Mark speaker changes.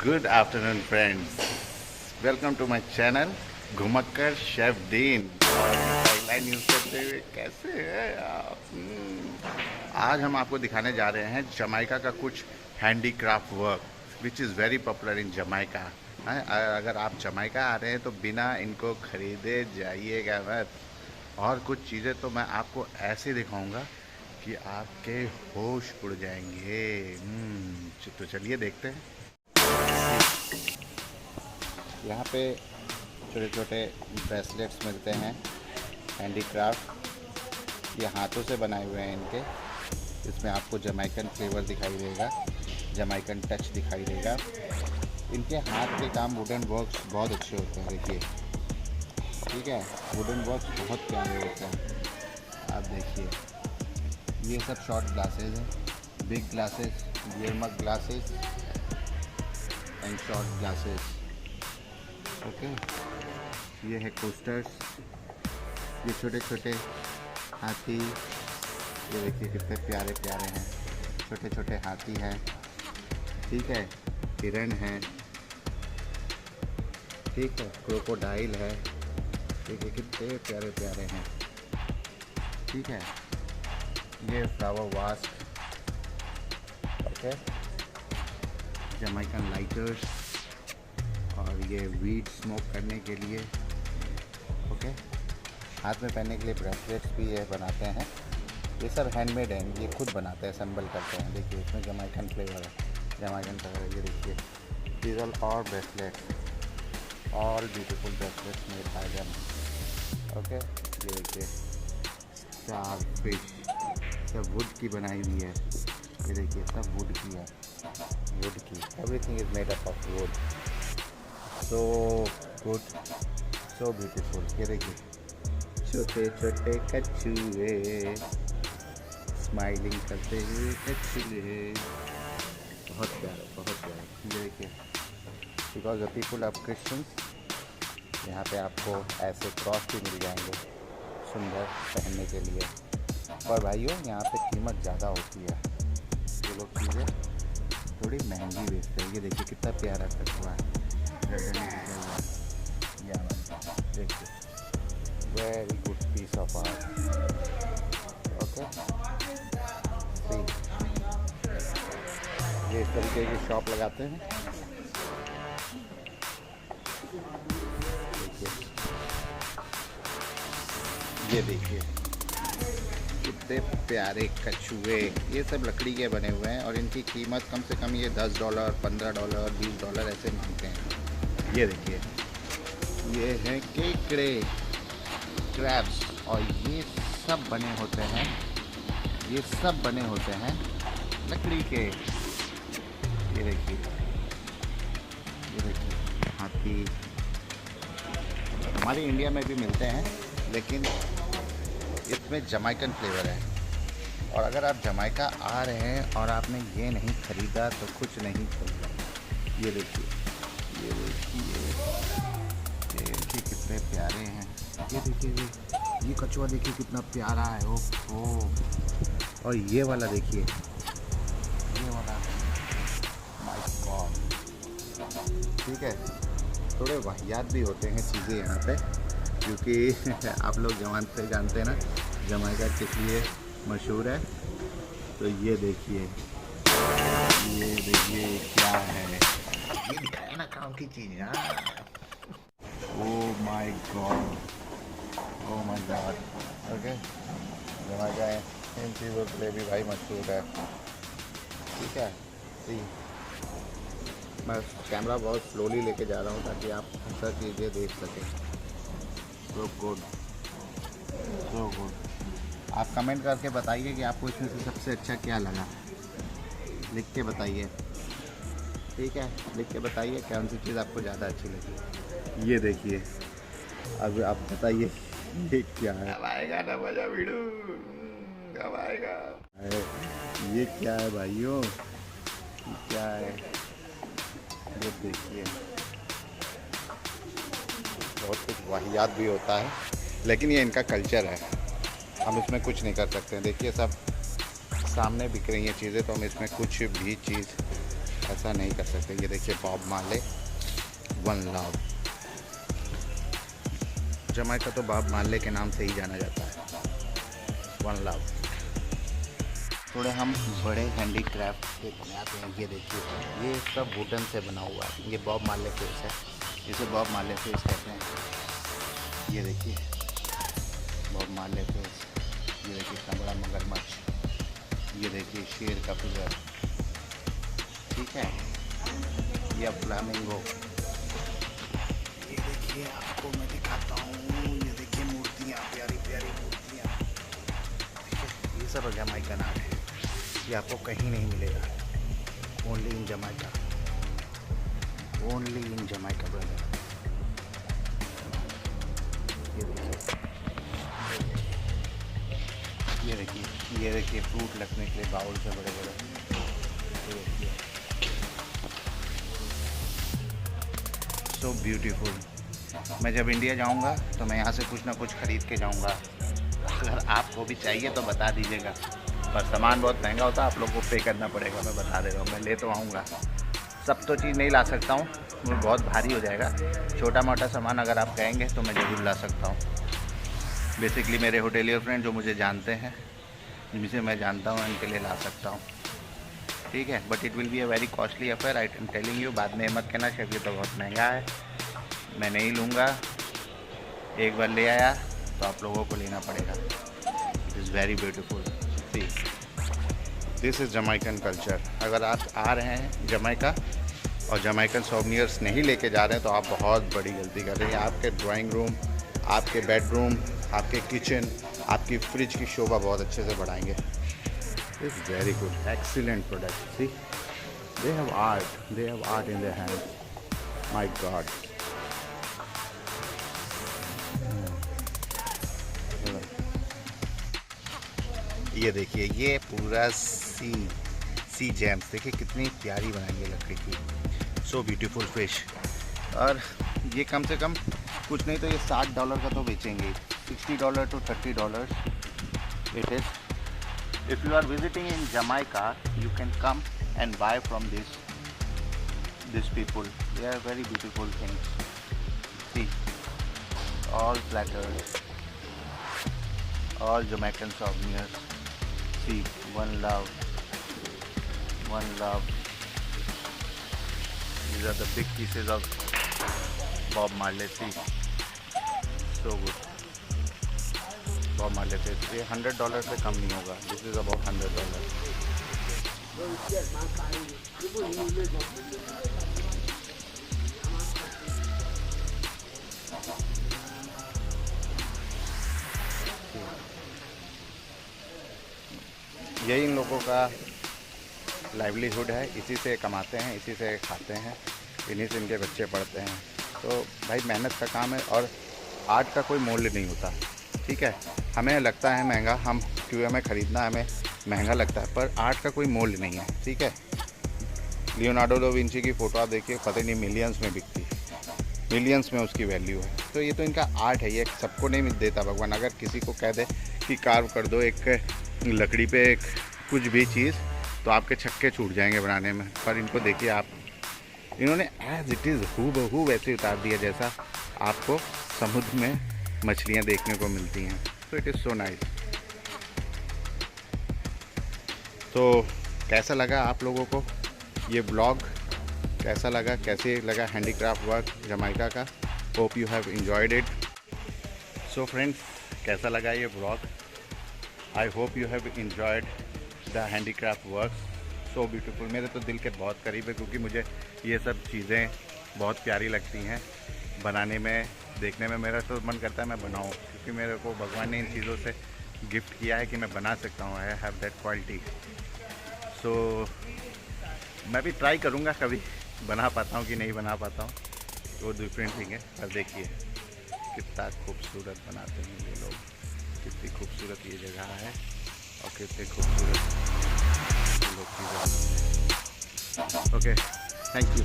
Speaker 1: Good afternoon friends, welcome to my channel Ghumakkar chef Deen. Tagline use करते हुए कैसे हैं आप? आज हम आपको दिखाने जा रहे हैं जमाइका का कुछ handicraft work which is very popular in Jamaica. अगर आप जमाइका आ रहे हैं तो बिना इनको खरीदे जाइएगा मत। और कुछ चीज़ें तो मैं आपको ऐसे दिखाऊंगा कि आपके होश उड़ जाएंगे। तो चलिए देखते हैं। यहाँ पे छोटे छोटे ब्रेसलेट्स मिलते हैं हैंडीक्राफ्ट। ये हाथों से बनाए हुए हैं इनके। इसमें आपको जमाइकन फ्लेवर दिखाई देगा, जमाइकन टच दिखाई देगा। इनके हाथ के काम वुडन वर्क्स बहुत अच्छे होते हैं। देखिए, ठीक है, वुडन वर्क्स बहुत प्यारे होते हैं। आप देखिए, ये सब शॉर्ट ग्लासेस हैं, big glasses, beer glasses and short glasses. Okay, ये है कोस्टर्स, ये छोटे छोटे हाथी। ये देखिए कितने प्यारे प्यारे हैं, छोटे छोटे हाथी हैं। ठीक है, हिरन है, ठीक है, क्रोकोडाइल है। देखिए कितने प्यारे प्यारे हैं। ठीक है, ये फ्लावर वास। ओके, जमाइकन लाइटर्स, और ये वीड स्मोक करने के लिए। ओके, हाथ में पहनने के लिए ब्रेसलेट्स भी ये बनाते हैं। ये सब हैंडमेड हैं, ये खुद बनाते हैं, असेंबल करते हैं। देखिए, इसमें जमाइकन फ्लेवर है, जमाइकन कलर। ये देखिए, डीजल और bracelet, all beautiful bracelets made by them. Okay, ये देखिए, स्टार फिश सब वुड की बनाई हुई है। ये देखिए, सब वुड की है, वुड की। Everything is made up of would. So good, so beautiful. ये देखिए, छोटे छोटे कछुए स्माइलिंग करते हुए कछुए, बहुत प्यारे, बहुत प्यारे। ये देखिए, because the people of Christians, यहाँ पे आपको ऐसे क्रॉस भी मिल जाएंगे सुंदर पहनने के लिए। पर भाइयों, यहाँ पे कीमत ज़्यादा होती है, ये लोग चीज़ें थोड़ी महंगी बेचते हैं। ये देखिए कितना प्यारा कछुआ है, देखिए, very good piece of art. Okay, ये इस तरीके की शॉप लगाते हैं। देखिए, ये देखिए कितने प्यारे कछुए। ये सब लकड़ी के बने हुए हैं और इनकी कीमत कम से कम ये $10, $15, $20 ऐसे मांगते हैं। ये देखिए, ये हैं केकड़े, क्रैब्स, और ये सब बने होते हैं, ये सब बने होते हैं लकड़ी के। ये देखिए, ये देखिए हाथी। हमारे इंडिया में भी मिलते हैं, लेकिन इसमें जमाइकन फ्लेवर है। और अगर आप जमाइका आ रहे हैं और आपने ये नहीं ख़रीदा तो कुछ नहीं खरीदा। ये देखिए, ये देखिए, ये देखिए कितने प्यारे हैं। ये देखिए, ये कछुआ देखिए कितना प्यारा है। ओह, और ये वाला देखिए, ये वाला, माय गॉड। ठीक है, थोड़े वाहियात भी होते हैं चीज़ें यहाँ पे, क्योंकि आप लोग जानते हैं ना जमाइका किस लिए मशहूर है। तो ये देखिए, ये देखिए क्या है, ये दिखाया ना काम की चीज़ यार। Oh my God, oh my God. Okay, Jamaica इन चीज़ों के लिए भी भाई मशहूर है। ठीक है, सी, मैं कैमरा बहुत स्लोली लेके जा रहा हूँ ताकि आप सब चीज़ें देख सकें। So good, so good. आप कमेंट करके बताइए कि आपको इसमें से सबसे अच्छा क्या लगा, लिख के बताइए। ठीक है, लिख के बताइए कौन सी चीज़ आपको ज़्यादा अच्छी लगी। ये देखिए, अब आप बताइए ये क्या है। अब आएगा ना मजा वीडियो, कब आएगा? ये क्या है भाइयों, ये क्या है? ये देखिए, बहुत कुछ वाहियात भी होता है, लेकिन ये इनका कल्चर है, हम इसमें कुछ नहीं कर सकते हैं। देखिए, सब सामने बिक रही हैं चीज़ें, तो हम इसमें कुछ भी चीज़ ऐसा नहीं कर सकते। ये देखिए Bob Marley, one love. Jamaica तो बॉब मार्ले के नाम से ही जाना जाता है, वन लव। थोड़े हम बड़े हैंडीक्राफ्ट के बनाते हैं। ये देखिए ये सब वुडन से बना हुआ है। ये बॉब मार्ले फेस है, इसे बॉब मार्ले फेस कहते हैं। ये देखिए बॉब मार्ले फेस। ये देखिए इतना बड़ा मगरमच्छ। ये देखिए शेर का फिगर, ठीक है। ये फ्लामिंगो। ये देखिए आपको मैं दिखाता हूँ। ये देखिए मूर्तियाँ, प्यारी प्यारी मूर्तियाँ। ये सब जमाइकन आर्ट है। ये आपको कहीं नहीं मिलेगा, only in Jamaica, only in Jamaica brother. ये देखिए, ये देखिए, ये देखिए फ्रूट रखने के लिए बाउल से बड़े बड़े। ये देखिए सो ब्यूटीफुल। मैं जब इंडिया जाऊंगा तो मैं यहाँ से कुछ ना कुछ ख़रीद के जाऊंगा। अगर आपको भी चाहिए तो बता दीजिएगा, पर सामान बहुत महंगा होता है, आप लोग को पे करना पड़ेगा। मैं बता दे रहा हूँ, मैं ले तो आऊँगा, सब तो चीज़ नहीं ला सकता हूँ, वो बहुत भारी हो जाएगा। छोटा मोटा सामान अगर आप कहेंगे तो मैं ज़रूर ला सकता हूँ। बेसिकली मेरे होटेलियर फ्रेंड जो मुझे जानते हैं, जिनसे मैं जानता हूँ, उनके लिए ला सकता हूँ, ठीक है। But it will be a very costly affair, I am telling you. बाद में मत कहना शेफ ये तो बहुत महंगा है, मैं नहीं लूँगा। एक बार ले आया तो आप लोगों को लेना पड़ेगा। It is very beautiful. See this is जमाइकन culture. अगर आप आ रहे हैं जमाइका और जमाइकन सोवनियर्स नहीं लेके जा रहे हैं तो आप बहुत बड़ी गलती कर रहे हैं। आपके ड्राइंग रूम, आपके बेडरूम, आपके किचन, आपकी फ्रिज की शोभा बहुत अच्छे से बढ़ाएंगे। It's very good, excellent product. See they have art, they have art in their hand. My God. ये देखिए ये पूरा सी जेम्स, देखिए कितनी प्यारी बनाई है लकड़ी की। So beautiful fish. और ये कम से कम कुछ नहीं तो ये $60 का तो बेचेंगे, $60 to $30 it is. If you are visiting in Jamaica you can come and buy from this people. They are very beautiful things. See all platters, all Jamaican souvenirs. See, one love, one love. These are the big pieces of Bob Marley. See, so good. Bob Marley face. ये $100 से कम नहीं होगा. This is about $100. यही इन लोगों का livelihood है, इसी से कमाते हैं, इसी से खाते हैं, इन्हीं से इनके बच्चे पढ़ते हैं। तो भाई मेहनत का काम है और आर्ट का कोई मूल्य नहीं होता, ठीक है। हमें लगता है महंगा, हम क्यों हमें ख़रीदना हमें महंगा लगता है, पर आर्ट का कोई मूल्य नहीं है, ठीक है। लियोनार्डो डा विंची की फ़ोटो आप देखिए, पता नहीं मिलियंस में बिकती, मिलियंस में उसकी वैल्यू है। तो ये तो इनका आर्ट है, ये सबको नहीं देता भगवान। अगर किसी को कह दे कि कार्व कर दो एक लकड़ी पे एक कुछ भी चीज़, तो आपके छक्के छूट जाएंगे बनाने में। पर इनको देखिए आप, इन्होंने एज इट इज़ हूबहू वैसे उतार दिया जैसा आपको समुद्र में मछलियाँ देखने को मिलती हैं। तो इट इज़ सो नाइस। तो कैसा लगा आप लोगों को ये ब्लॉग, कैसा लगा, कैसे लगा हैंडीक्राफ्ट वर्क जमाइका का? Hope you have enjoyed it. So friends, कैसा लगा ये blog? I hope you have enjoyed the handicraft work, so beautiful. मेरे तो दिल के बहुत करीब है, क्योंकि मुझे ये सब चीज़ें बहुत प्यारी लगती हैं बनाने में, देखने में। मेरा तो मन करता है मैं बनाऊं, क्योंकि मेरे को भगवान ने इन चीज़ों से गिफ्ट किया है कि मैं बना सकता हूँ। I have that quality. So मैं भी ट्राई करूँगा, कभी बना पाता हूँ कि नहीं बना पाता हूँ, वो डिफरेंट थिंग है। पर देखिए कितना खूबसूरत बनाते हैं ये लोग, कितनी खूबसूरत ये जगह है और कितने खूबसूरत लोग चीज़ें। Okay, thank you.